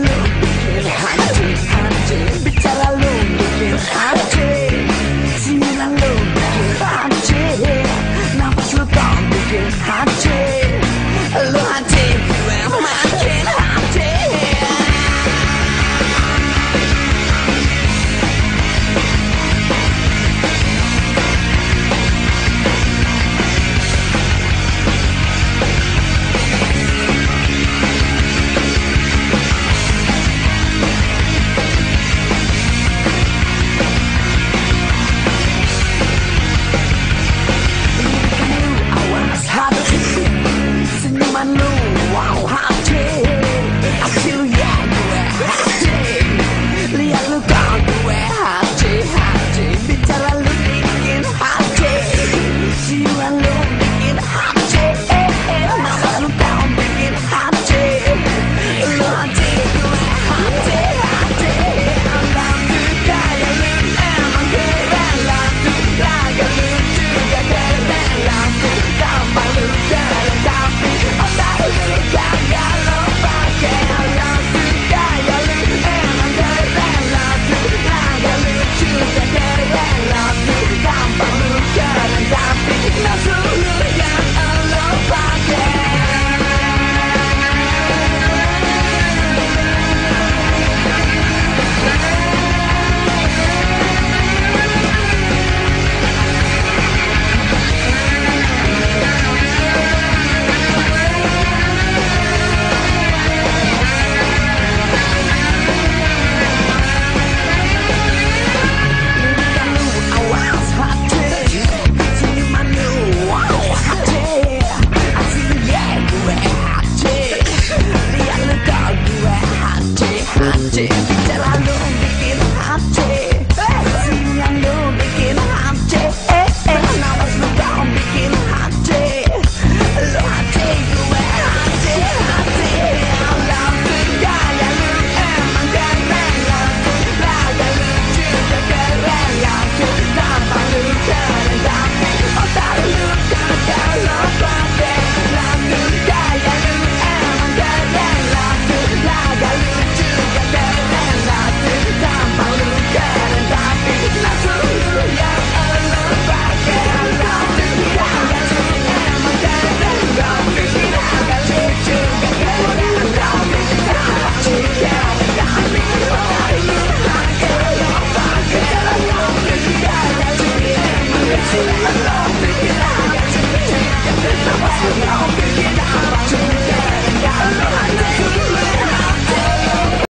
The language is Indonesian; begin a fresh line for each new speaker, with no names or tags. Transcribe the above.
lu bikin hati bicara lu bikin hati siuran lu bikin hati nafas lu kau bikin hati lu hati gue makin hati. Senyuman lu, wow hati, hati lu ya gue hati, lihat lu kau gue hati, bicara lu bikin hati, siuran lu bikin hati, nafas lu kau bikin hati, lu hati gue hati, alam lu kayak lu emang keren laku, laga lu juga keren laku, gampang lu keren tapi otak lu kagak lo pake. Alam lu kayak lu emang keren laku, laga lu juga keren laku, gampang lu keren tapi nafsu lu yang lo pake. Lihat lu kau gue hati